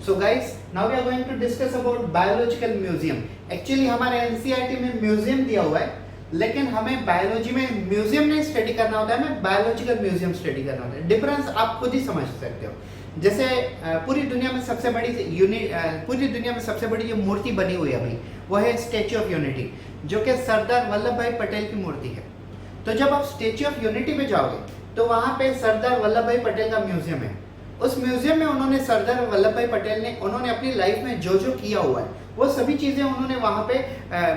So guys, now we are going to discuss about biological museum. Actually हमारे NCERT में museum दिया हुआ है, लेकिन हमें बायोलॉजी में म्यूजियम नहीं स्टडी करना होता है, हमें बायोलॉजिकल म्यूजियम स्टडी करना होता है. डिफरेंस आप खुद ही समझ सकते हो. जैसे पूरी दुनिया में सबसे बड़ी जो मूर्ति बनी हुई है अभी, वो है स्टैच्यू ऑफ यूनिटी, जो कि सरदार वल्लभ भाई पटेल की मूर्ति है. तो जब आप स्टैच्यू ऑफ यूनिटी पे जाओगे तो वहाँ पे सरदार वल्लभ भाई पटेल का म्यूजियम है. उस म्यूजियम में उन्होंने सरदार वल्लभ भाई पटेल ने उन्होंने अपनी लाइफ में जो जो किया हुआ है वो सभी चीज़ें उन्होंने वहाँ पे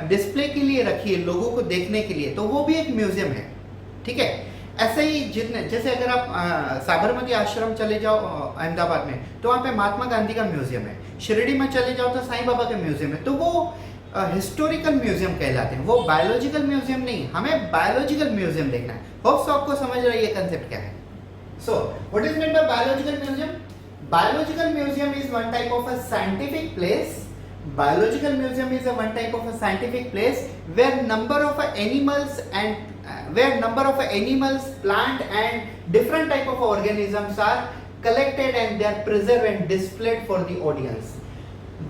डिस्प्ले के लिए रखी है, लोगों को देखने के लिए. तो वो भी एक म्यूजियम है. ठीक है. ऐसे ही जितने, जैसे अगर आप साबरमती आश्रम चले जाओ अहमदाबाद में, तो वहाँ पे महात्मा गांधी का म्यूजियम है. शिरडी में चले जाओ तो साईं बाबा का म्यूजियम है. तो वो हिस्टोरिकल म्यूजियम कहलाते हैं, वो बायोलॉजिकल म्यूजियम नहीं. हमें बायोलॉजिकल म्यूजियम देखना है. होप्स आपको समझ रहा है ये कंसेप्ट क्या है. So, what is meant by biological museum? Biological museum is one type of a scientific place. Biological museum is one type of a scientific place where number of animals, plant and different type of organisms are collected and they are preserved and displayed for the audience.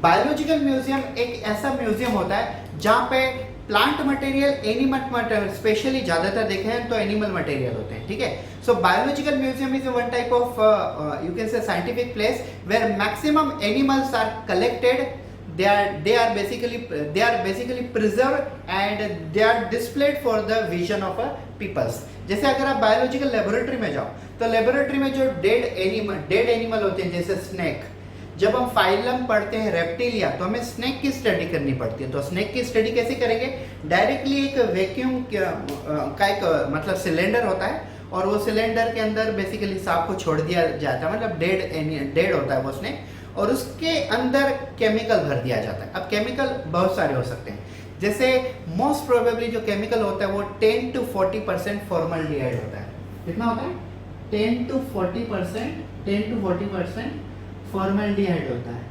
Biological museum एक ऐसा museum होता है जहाँ पे plant material, animal material, specially ज्यादातर देखे हैं तो एनिमल मटेरियल होते हैं. ठीक है. So biological museum is one type of you can say scientific place where maximum animals are collected. they are basically preserved and they are displayed for the vision of a peoples. जैसे अगर आप biological laboratory में जाओ तो laboratory में जो dead animal होते हैं, जैसे स्नेक, जब हम फाइलम पढ़ते हैं रेप्टिलिया तो हमें स्नेक की स्टडी करनी पड़ती है. तो स्नेक की स्टडी कैसे करेंगे? डायरेक्टली एक वैक्यूम का एक मतलब सिलेंडर होता है और वो सिलेंडर के अंदर बेसिकली सांप को छोड़ दिया जाता है, मतलब डेड होता है वो स्नेक, और उसके अंदर केमिकल भर दिया जाता है. अब केमिकल बहुत सारे हो सकते हैं. जैसे मोस्ट प्रोबेबली जो केमिकल होता है वो 10 to 40% फॉर्मल्डिहाइड होता है. कितना होता है? 10 to 40% फॉर्मल्डिहाइड होता है.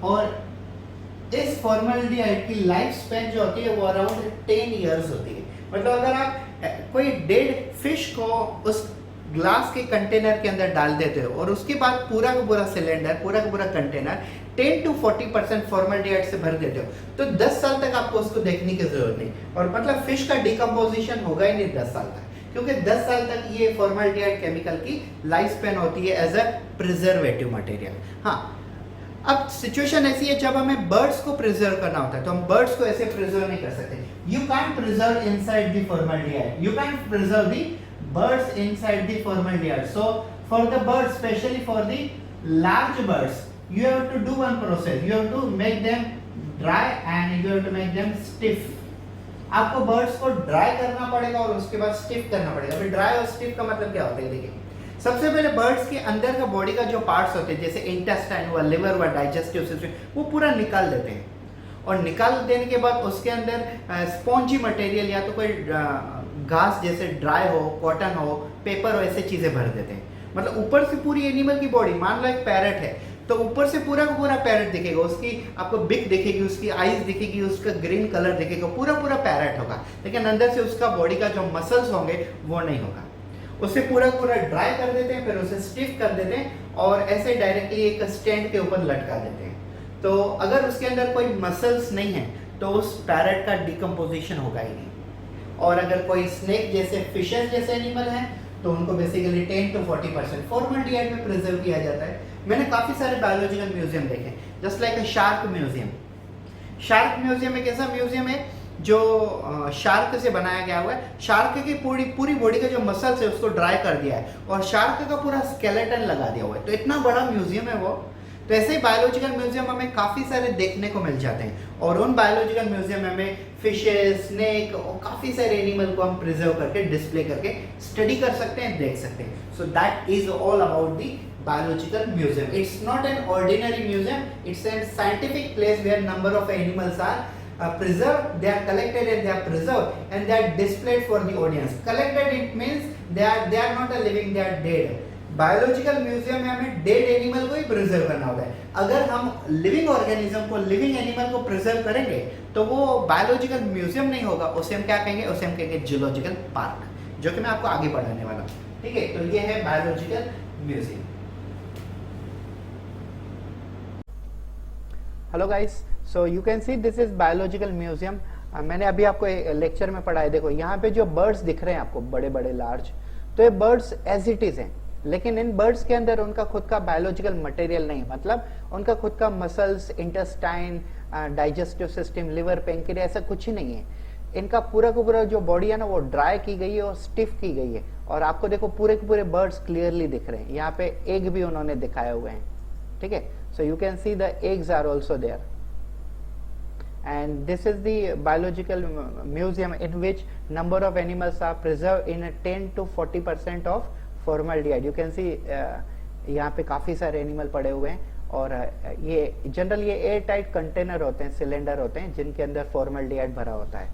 और इस फॉर्मल्डिहाइड की लाइफ स्पैन जो होती है वो अराउंड 10 इयर्स होती है. मतलब अगर आप कोई डेड फिश को उस ग्लास के कंटेनर के अंदर डाल देते हो और उसके बाद पूरा का पूरा सिलेंडर, पूरा का पूरा कंटेनर 10 to 40% फॉर्मल्डिहाइड से भर देते हो, तो 10 साल तक आपको उसको देखने की जरूरत नहीं. और मतलब फिश का डिकम्पोजिशन होगा ही नहीं 10 साल तक, क्योंकि 10 साल तक ये फॉर्मल्डिहाइड केमिकल की लाइफ स्पैन होती है एज अ प्रिजर्वेटिव मटेरियल. हाँ, अब सिचुएशन ऐसी है जब हमें बर्ड्स को प्रिजर्व करना होता है तो हम बर्ड्स को ऐसे प्रिजर्व नहीं कर सकते. You can preserve inside the formaldehyde, you can preserve the birds inside the formaldehyde. So for the birds, especially for the large birds, you have to do one process. You have to make them dry and you have to make them stiff. आपको birds को dry करना पड़ेगा और उसके बाद stiff करना पड़ेगा. फिर ड्राई और स्टिफ का मतलब क्या होता है? देखिए, सबसे पहले बर्ड्स के अंदर का बॉडी का जो पार्ट्स होते हैं, जैसे इंटेस्टाइन हुआ, लिवर हुआ, डाइजेस्टिव सिस्टम, वो पूरा निकाल देते हैं. और निकाल देने के बाद उसके अंदर स्पॉन्जी मटेरियल या तो कोई घास जैसे ड्राई हो, कॉटन हो, पेपर हो, ऐसे चीजें भर देते हैं. मतलब ऊपर से पूरी एनिमल की बॉडी, मान लो एक पैरट है तो ऊपर से पूरा का पूरा पैरट दिखेगा, उसकी आपको बिक दिखेगी, उसकी आईज दिखेगी, उसका ग्रीन कलर दिखेगा, पूरा पूरा पैरट होगा. लेकिन अंदर से उसका बॉडी का जो मसल्स होंगे वो नहीं होगा. उसे पूरा पूरा ड्राई कर देते हैं, फिर उसे स्टिफ कर देते हैं और ऐसे डायरेक्टली एक स्टैंड के ऊपर लटका देते हैं. तो अगर उसके अंदर कोई मसल्स नहीं है तो उस पैरट का डिकम्पोजिशन होगा ही नहीं. और अगर कोई स्नेक जैसे फिशेस जैसे एनिमल हैं तो उनको बेसिकली 10 to 40% फॉर्मल्डिहाइड में प्रिजर्व किया जाता है. मैंने काफ़ी सारे बायोलॉजिकल म्यूजियम देखे, just like a shark museum. Shark museum एक ऐसा म्यूजियम है जो शार्क से बनाया गया हुआ है. शार्क की पूरी बॉडी का जो मसल्स है उसको ड्राई कर दिया है और शार्क का पूरा स्केलेटन लगा दिया हुआ है. तो इतना बड़ा म्यूजियम है वो. तो ऐसे ही बायोलॉजिकल म्यूजियम हमें काफ़ी सारे देखने को मिल जाते हैं और उन बायोलॉजिकल म्यूजियम में हमें फिशेस, स्नेक और काफ़ी सारे एनिमल को हम प्रिजर्व करके, डिस्प्ले करके स्टडी कर सकते हैं, देख सकते हैं. So that is all about the biological museum. It's not an ordinary museum, it's a scientific place where number of animals are preserved, they are collected and they are preserved and they are displayed for the audience. Collected it means they are not a living, they are dead. Biological museum में हमें dead animal को ही preserve करना होता है. अगर हम living organism को, living animal को प्रिजर्व करेंगे तो वो बायोलॉजिकल म्यूजियम नहीं होगा, उसे हम क्या कहेंगे? उसे हम कहेंगे जूलॉजिकल पार्क, जो कि मैं आपको आगे पढ़ाने वाला हूँ. ठीक है. तो ये है biological museum. Hello guys, so you can see this is biological museum. मैंने अभी आपको लेक्चर में पढ़ाया, देखो यहाँ पे जो बर्ड्स दिख रहे हैं आपको बड़े बड़े लार्ज, तो ये बर्ड्स एज इट इज हैं, लेकिन इन बर्ड्स के अंदर उनका खुद का बायोलॉजिकल मटेरियल नहीं, मतलब उनका खुद का muscles, intestine, digestive system, liver, pancreas, ऐसा कुछ ही नहीं है। इनका पूरा का पूरा जो बॉडी है ना वो ड्राई की गई है और स्टिफ की गई है, और आपको देखो पूरे के पूरे बर्ड्स क्लियरली दिख रहे हैं। यहाँ पे एग भी उन्होंने दिखाए हुए हैं, ठीक है। So you can see the eggs are also there, and this is the biological museum in which number of animals are preserved in a 10 to 40% of formaldehyde. You can see यहाँ पे काफी सारे एनिमल पड़े हुए हैं, और ये general ये एयर टाइट कंटेनर होते हैं, सिलेंडर होते हैं जिनके अंदर फॉर्मल्डिहाइड भरा होता है।